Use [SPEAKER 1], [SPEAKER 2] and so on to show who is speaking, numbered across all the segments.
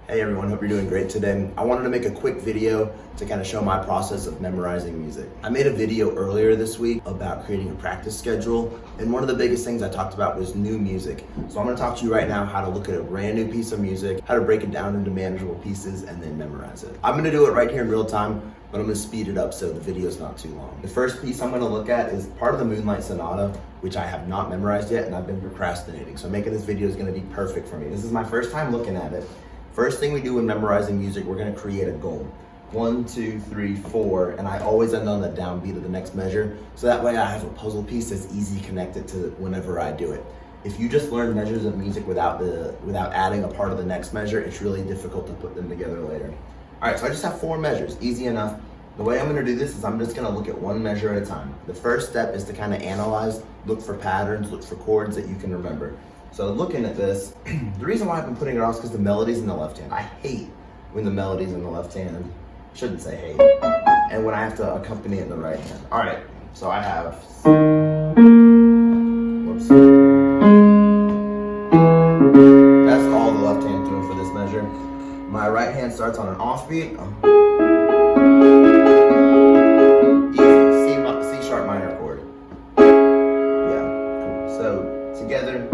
[SPEAKER 1] Hey everyone, hope you're doing great today. I wanted to make a quick video to kind of show my process of memorizing music. I made a video earlier this week about creating a practice schedule, and one of the biggest things I talked about was new music. So I'm going to talk to you right now how to look at a brand new piece of music, how to break it down into manageable pieces, and then memorize it. I'm going to do it right here in real time, but I'm going to speed it up so the video's not too long. The first piece I'm going to look at is part of the Moonlight Sonata, which I have not memorized yet, and I've been procrastinating. So making this video is going to be perfect for me. This is my first time looking at it. First thing we do when memorizing music, we're gonna create a goal. 1, 2, 3, 4, and I always end on the downbeat of the next measure, so that way I have a puzzle piece that's easy connected to whenever I do it. If you just learn measures of music without adding a part of the next measure, it's really difficult to put them together later. All right, so I just have 4 measures, easy enough. The way I'm gonna do this is I'm just gonna look at one measure at a time. The first step is to kind of analyze, look for patterns, look for chords that you can remember. So looking at this, the reason why I've been putting it off is because the melody's in the left hand. I hate when the melody's in the left hand. Shouldn't say hate. And when I have to accompany it in the right hand. All right, so I have, whoops. That's all the left hand's doing for this measure. My right hand starts on an offbeat. Easy, C sharp minor chord. Yeah, cool. So together.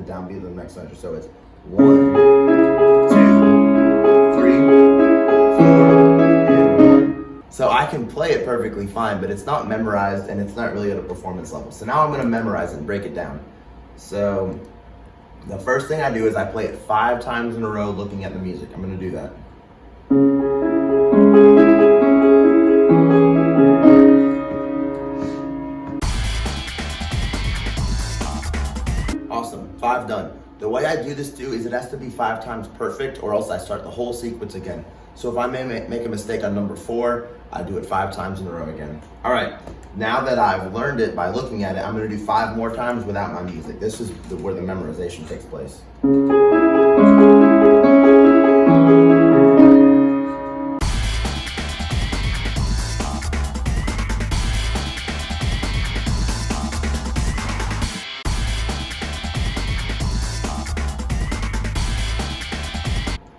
[SPEAKER 1] Downbeat of the next measure. So it's 1, 2, 3, 4, and 1. So I can play it perfectly fine, but it's not memorized and it's not really at a performance level. So now I'm going to memorize it and break it down. So the first thing I do is I play it 5 times in a row looking at the music. I'm going to do that. Awesome, 5 done. The way I do this too is it has to be 5 times perfect or else I start the whole sequence again. So if I may make a mistake on number 4, I do it 5 times in a row again. All right, now that I've learned it by looking at it, I'm gonna do 5 more times without my music. This is where the memorization takes place.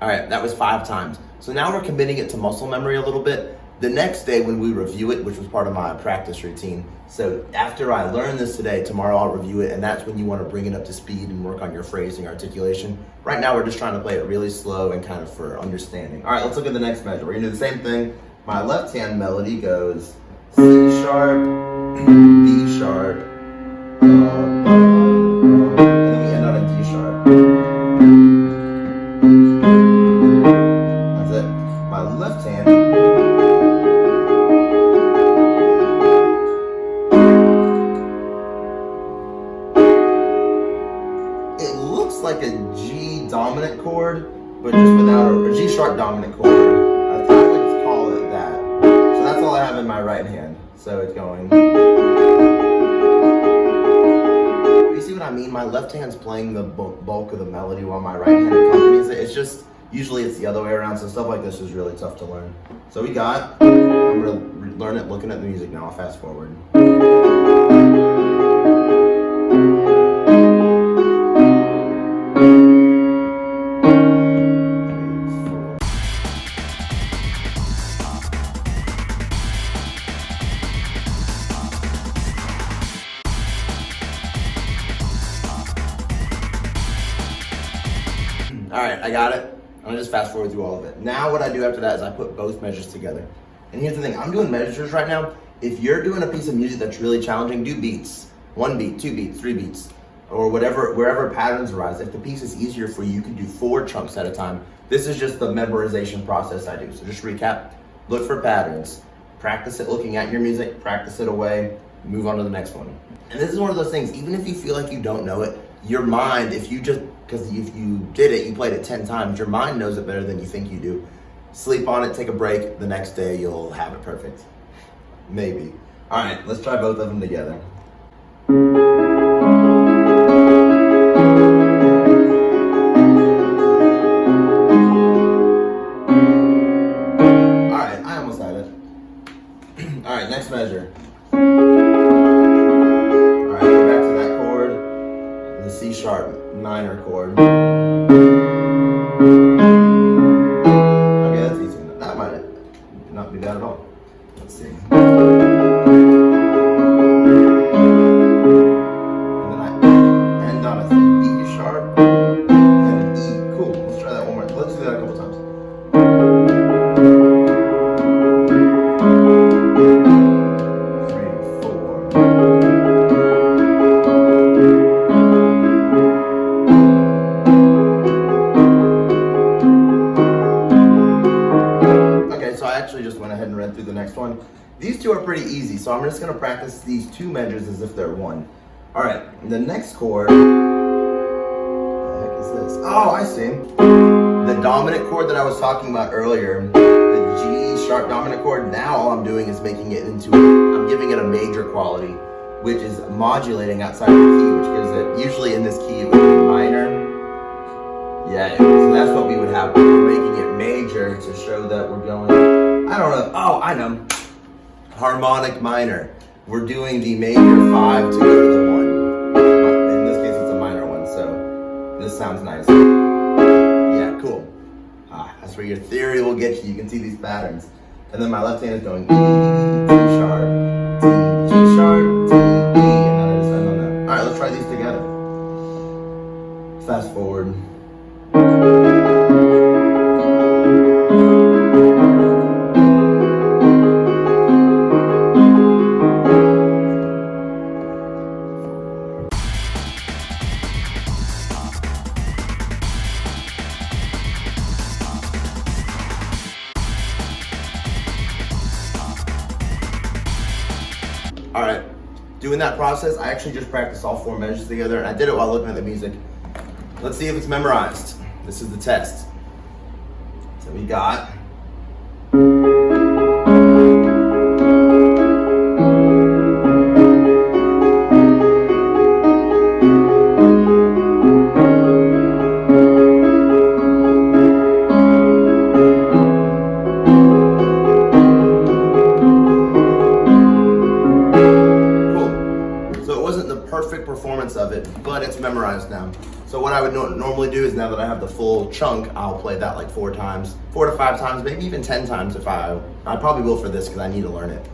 [SPEAKER 1] All right, that was 5 times. So now we're committing it to muscle memory a little bit. The next day when we review it, which was part of my practice routine, so after I learn this today, tomorrow I'll review it, and that's when you want to bring it up to speed and work on your phrasing, articulation. Right now we're just trying to play it really slow and kind of for understanding. All right, let's look at the next measure. We're gonna do the same thing. My left hand melody goes C sharp, D sharp, and then we end on a D sharp. My left hand it looks like a G dominant chord, but just without a G sharp dominant chord. I would call it that. So that's all I have in my right hand. So it's going. You see what I mean? My left hand's playing the bulk of the melody while my right hand accompanies it. It's just usually it's the other way around, so stuff like this is really tough to learn. So I'm gonna learn it looking at the music now. I'll fast forward. All right, I got it. I'm gonna just fast forward through all of it. Now what I do after that is I put both measures together. And here's the thing, I'm doing measures right now. If you're doing a piece of music that's really challenging, do beats. 1 beat, 2 beats, 3 beats, or whatever, wherever patterns arise. If the piece is easier for you, you can do 4 chunks at a time. This is just the memorization process I do. So just recap, look for patterns, practice it looking at your music, practice it away, move on to the next one. And this is one of those things, even if you feel like you don't know it, your mind, because if you did it, you played it 10 times, your mind knows it better than you think you do. Sleep on it, take a break, the next day you'll have it perfect. Maybe. All right, let's try both of them together. All right, I almost had it. All right, next measure. sharp minor chord. Okay, that's easy enough. That might not be bad at all. Let's see. And then I end on a B sharp and an E. Cool. Let's try that one more. Let's do that a couple times. Just went ahead and read through the next one. These two are pretty easy, so I'm just going to practice these two measures as if they're one. All right, the next chord, what the heck is this? Oh, I see. The dominant chord that I was talking about earlier, the G sharp dominant chord, now all I'm doing is making it into, I'm giving it a major quality, which is modulating outside of the key, which gives it, usually in this key, it would be minor. Yeah, so that's what we would have. We're making it major to show that we're going, I don't know. Oh, I know. Harmonic minor. We're doing the major 5 to go to the 1. In this case, it's a minor one, so this sounds nice. Yeah, cool. That's where your theory will get you. You can see these patterns. And then my left hand is going E, D sharp, D, G sharp, D, E, and then I just end on that. All right, let's try these together. Fast forward. All right, doing that process, I actually just practiced all 4 measures together, and I did it while looking at the music. Let's see if it's memorized. This is the test. So we got. Perfect performance of it, but it's memorized now. So what I would normally do is, now that I have the full chunk, I'll play that like 4 times, 4 to 5 times, maybe even 10 times if I probably will for this because I need to learn it.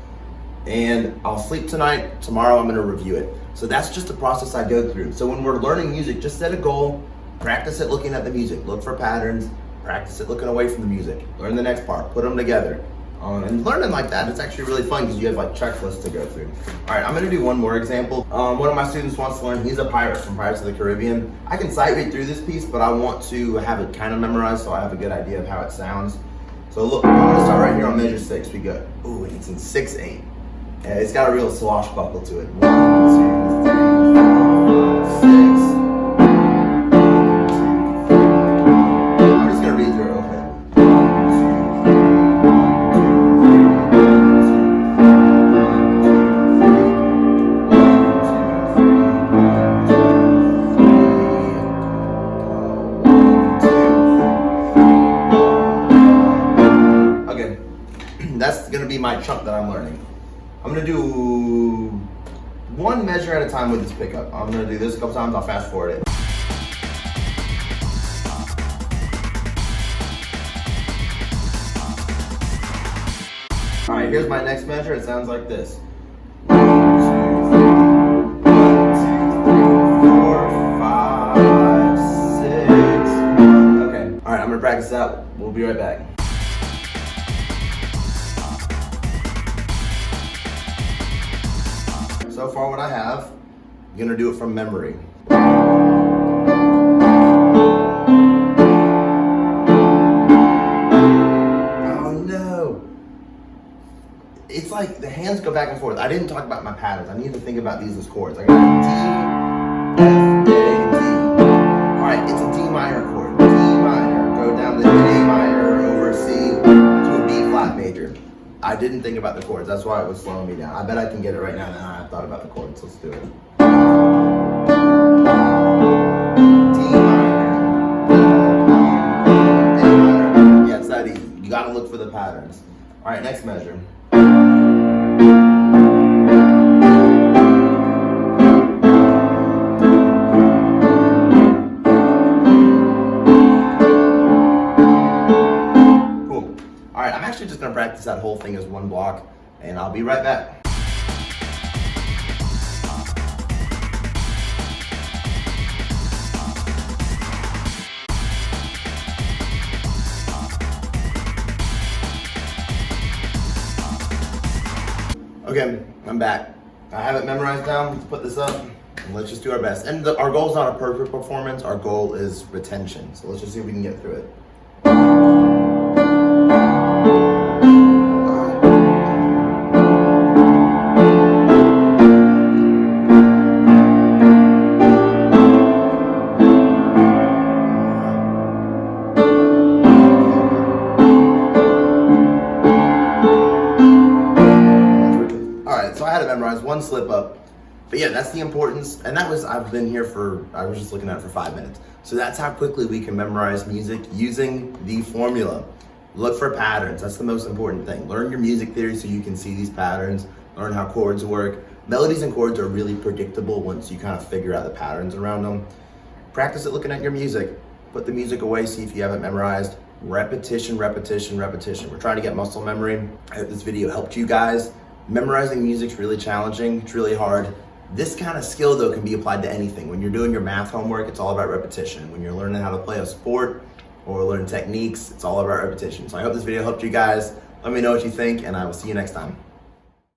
[SPEAKER 1] And I'll sleep tonight. Tomorrow I'm going to review it. So that's just the process I go through. So when we're learning music, just set a goal, practice it looking at the music, look for patterns, practice it looking away from the music, learn the next part, put them together. And learning like that, it's actually really fun because you have like checklists to go through. All right, I'm gonna do one more example. One of my students wants to learn, he's a pirate from Pirates of the Caribbean. I can sight read through this piece, but I want to have it kind of memorized so I have a good idea of how it sounds. So look, I'm gonna start right here on measure 6. We go, ooh, it's in 6/8. And it's got a real swashbuckle to it. 1, 2, 3, 4, 5, 6. I'm just gonna read through it real quick. That's gonna be my chunk that I'm learning. I'm gonna do 1 measure at a time with this pickup. I'm gonna do this a couple times, I'll fast forward it. All right, here's my next measure. It sounds like this. 1, 2, 3, 4, 5, 6. Okay, all right, I'm gonna practice that. We'll be right back. So far what I have, I'm gonna do it from memory. Oh no. It's like the hands go back and forth. I didn't talk about my patterns. I need to think about these as chords. I got D, F, A, D. All right, it's a D minor chord. D minor, go down to A minor over C to a B flat major. I didn't think about the chords. That's why it was slowing me down. I bet I can get it right now that I thought about the chords. Let's do it. D minor, A minor. Yeah, it's that easy. You gotta look for the patterns. All right, next measure. and I'll be right back. Okay, I'm back. I have it memorized down. Let's put this up and let's just do our best. And our goal is not a perfect performance. Our goal is retention. So let's just see if we can get through it. So I had it memorized, one slip up. But yeah, that's the importance. And I was just looking at it for 5 minutes. So that's how quickly we can memorize music using the formula. Look for patterns, that's the most important thing. Learn your music theory so you can see these patterns, learn how chords work. Melodies and chords are really predictable once you kind of figure out the patterns around them. Practice it looking at your music. Put the music away, see if you have it memorized. Repetition, repetition, repetition. We're trying to get muscle memory. I hope this video helped you guys. Memorizing music's really challenging, it's really hard. This kind of skill though can be applied to anything. When you're doing your math homework, it's all about repetition. When you're learning how to play a sport or learn techniques, it's all about repetition. So I hope this video helped you guys. Let me know what you think and I will see you next time.